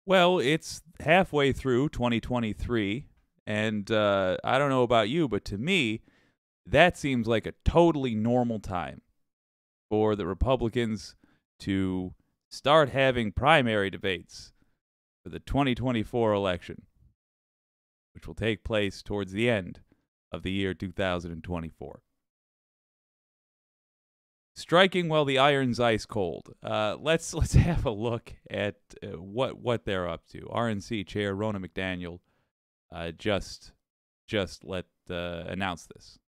Well, it's halfway through 2023, and I don't know about you, but to me, that seems like a totally normal time for the Republicans to start having primary debates for the 2024 election, which will take place towards the end of the year 2024. Striking while the iron's ice cold. Let's have a look at what they're up to. RNC Chair Ronna McDaniel just let announce this.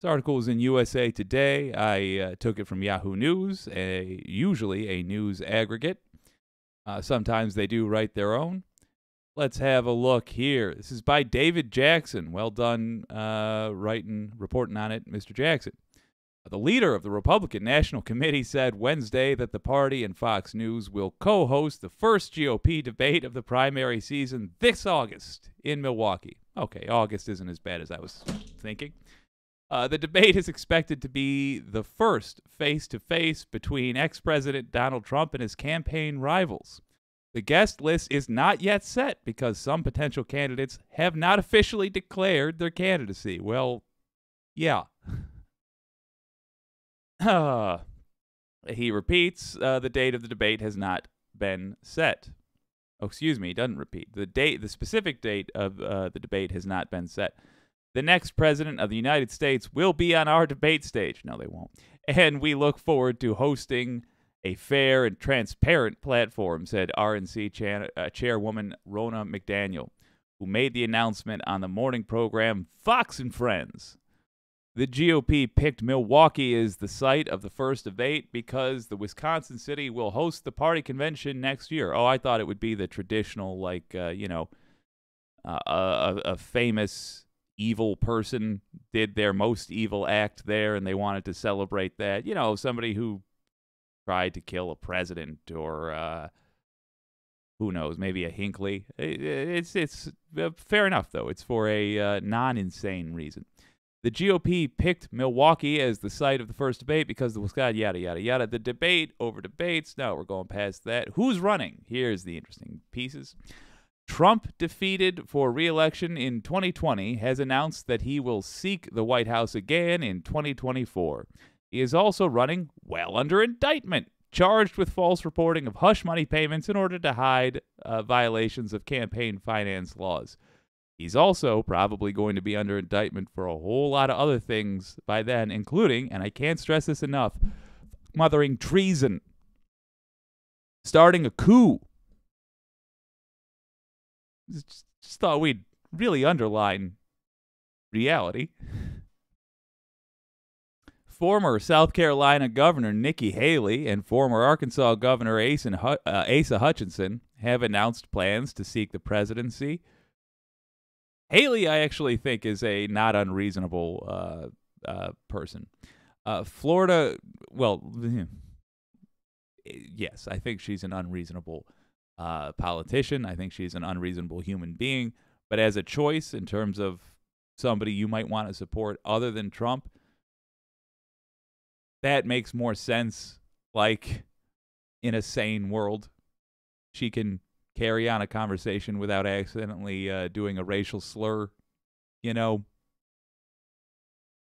This article is in USA Today. I took it from Yahoo News, usually a news aggregate. Sometimes they do write their own. Let's have a look here. This is by David Jackson. Well done reporting on it, Mr. Jackson. The leader of the Republican National Committee said Wednesday that the party and Fox News will co-host the first GOP debate of the primary season this August in Milwaukee. Okay, August isn't as bad as I was thinking. The debate is expected to be the first face-to-face between ex-President Donald Trump and his campaign rivals. The guest list is not yet set because some potential candidates have not officially declared their candidacy. Well, yeah. He repeats, the date of the debate has not been set. Oh, excuse me, he doesn't repeat. The specific date of the debate has not been set. The next president of the United States will be on our debate stage. No, they won't. And we look forward to hosting a fair and transparent platform, said RNC Chairwoman Ronna McDaniel, who made the announcement on the morning program Fox and Friends. The GOP picked Milwaukee as the site of the first debate because the Wisconsin city will host the party convention next year. Oh, I thought it would be the traditional, a famous evil person did their most evil act there, and they wanted to celebrate that. You know, somebody who tried to kill a president, or who knows, maybe a Hinckley. It's fair enough, though. It's for a non-insane reason. The GOP picked Milwaukee as the site of the first debate because the Wisconsin yada, yada, yada. The debate over debates. No, we're going past that. Who's running? Here's the interesting pieces. Trump, defeated for re-election in 2020, has announced that he will seek the White House again in 2024. He is also running well under indictment, charged with false reporting of hush money payments in order to hide violations of campaign finance laws. He's also probably going to be under indictment for a whole lot of other things by then, including, and I can't stress this enough, mothering treason, starting a coup. Just thought we'd really underline reality. Former South Carolina Governor Nikki Haley and former Arkansas Governor Asa Hutchinson have announced plans to seek the presidency. Haley, I actually think, is a not unreasonable person. Florida, well, yes, I think she's an unreasonable politician. I think she's an unreasonable human being. But as a choice in terms of somebody you might want to support other than Trump, that makes more sense. Like, in a sane world, she can carry on a conversation without accidentally doing a racial slur,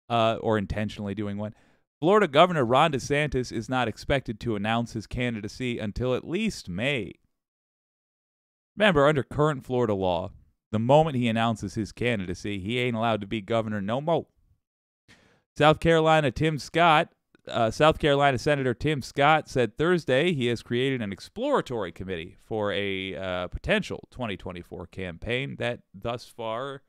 or intentionally doing one. Florida Governor Ron DeSantis is not expected to announce his candidacy until at least May. Remember, under current Florida law, the moment he announces his candidacy, he ain't allowed to be governor no more. South Carolina Senator Tim Scott said Thursday he has created an exploratory committee for a potential 2024 campaign that thus far,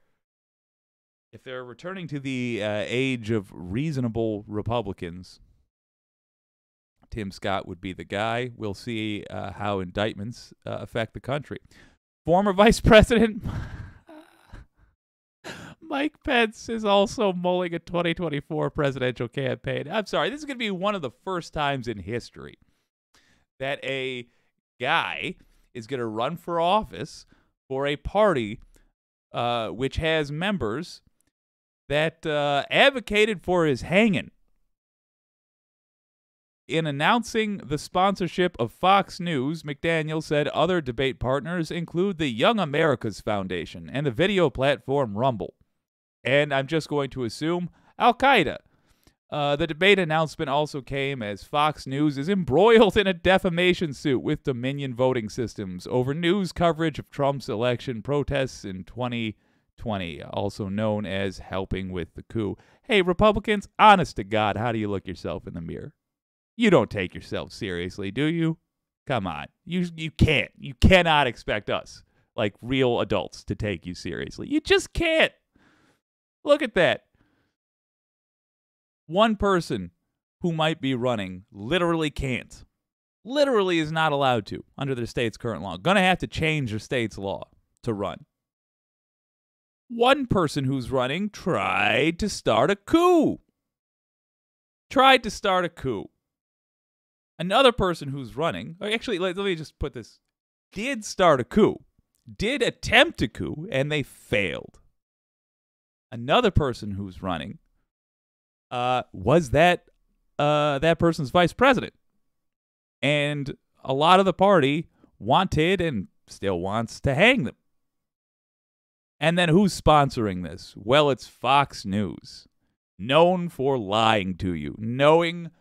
if they're returning to the age of reasonable Republicans, Tim Scott would be the guy. We'll see how indictments affect the country. Former Vice President Mike Pence is also mulling a 2024 presidential campaign. I'm sorry, this is going to be one of the first times in history that a guy is going to run for office for a party which has members that advocated for his hanging. In announcing the sponsorship of Fox News, McDaniel said other debate partners include the Young America's Foundation and the video platform Rumble. And I'm just going to assume Al-Qaeda. The debate announcement also came as Fox News is embroiled in a defamation suit with Dominion Voting Systems over news coverage of Trump's election protests in 2020, also known as helping with the coup. Hey, Republicans, honest to God, how do you look yourself in the mirror? You don't take yourself seriously, do you? Come on. You can't. You cannot expect us, like real adults, to take you seriously. You just can't. Look at that. One person who might be running literally can't. Literally is not allowed to under the state's current law. Gonna have to change the state's law to run. One person who's running tried to start a coup. Another person who's running, actually, let me just put this, did start a coup, did attempt a coup, and they failed. Another person who's running was that person's vice president. And a lot of the party wanted and still wants to hang them. And then who's sponsoring this? Well, it's Fox News, known for lying to you, known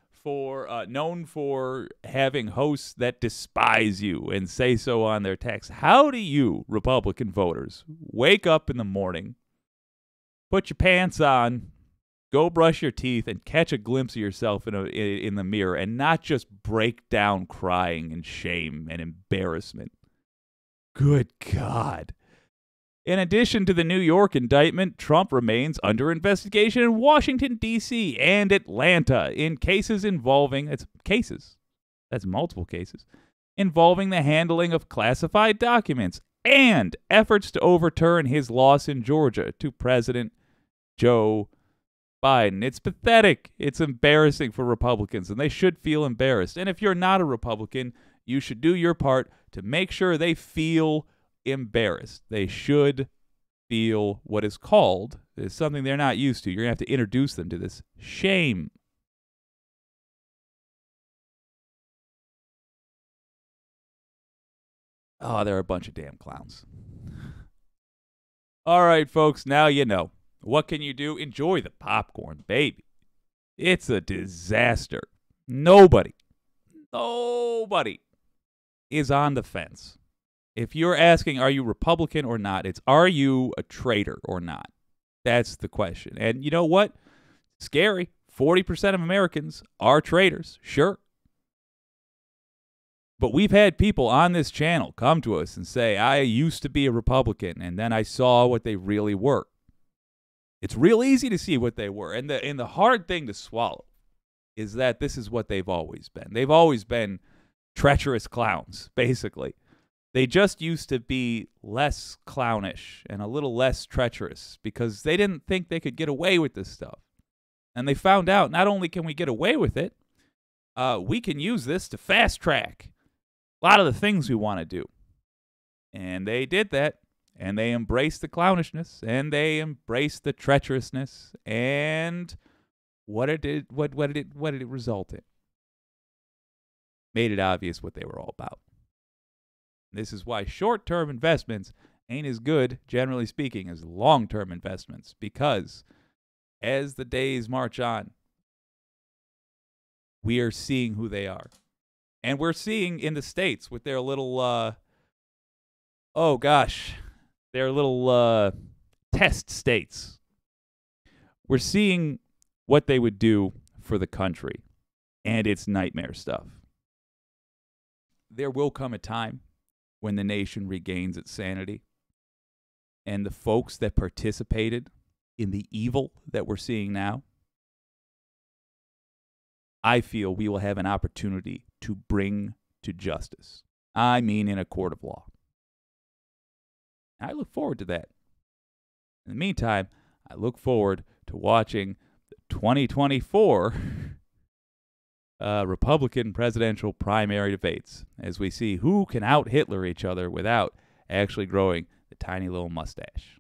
for having hosts that despise you and say so on their text. How do you, Republican voters, wake up in the morning, put your pants on, go brush your teeth, and catch a glimpse of yourself in the mirror and not just break down crying in shame and embarrassment? Good God. In addition to the New York indictment, Trump remains under investigation in Washington, D.C. and Atlanta in cases involving, that's multiple cases, involving the handling of classified documents and efforts to overturn his loss in Georgia to President Joe Biden. It's pathetic. It's embarrassing for Republicans, and they should feel embarrassed. And if you're not a Republican, you should do your part to make sure they feel embarrassed. They should feel what is called, is something they're not used to. You're going to have to introduce them to this. Shame. Oh, they're a bunch of damn clowns. All right, folks, now you know. What can you do? Enjoy the popcorn, baby. It's a disaster. Nobody is on the fence. If you're asking, are you Republican or not, it's, are you a traitor or not? That's the question. And you know what? Scary. 40% of Americans are traitors, sure. But we've had people on this channel come to us and say, I used to be a Republican, and then I saw what they really were. It's real easy to see what they were. And the hard thing to swallow is that this is what they've always been. They've always been treacherous clowns, basically. They just used to be less clownish and a little less treacherous because they didn't think they could get away with this stuff. And they found out not only can we get away with it, we can use this to fast track a lot of the things we want to do. And they did that. And they embraced the clownishness, and they embraced the treacherousness, and what did it result in? Made it obvious what they were all about. This is why short-term investments ain't as good, generally speaking, as long-term investments, because as the days march on, we are seeing who they are. And we're seeing in the States with their little, their little test states. We're seeing what they would do for the country, and it's nightmare stuff. There will come a time when the nation regains its sanity, and the folks that participated in the evil that we're seeing now, I feel we will have an opportunity to bring to justice. I mean, in a court of law. I look forward to that. In the meantime, I look forward to watching the 2024 Republican presidential primary debates as we see who can out-Hitler each other without actually growing the tiny little mustache.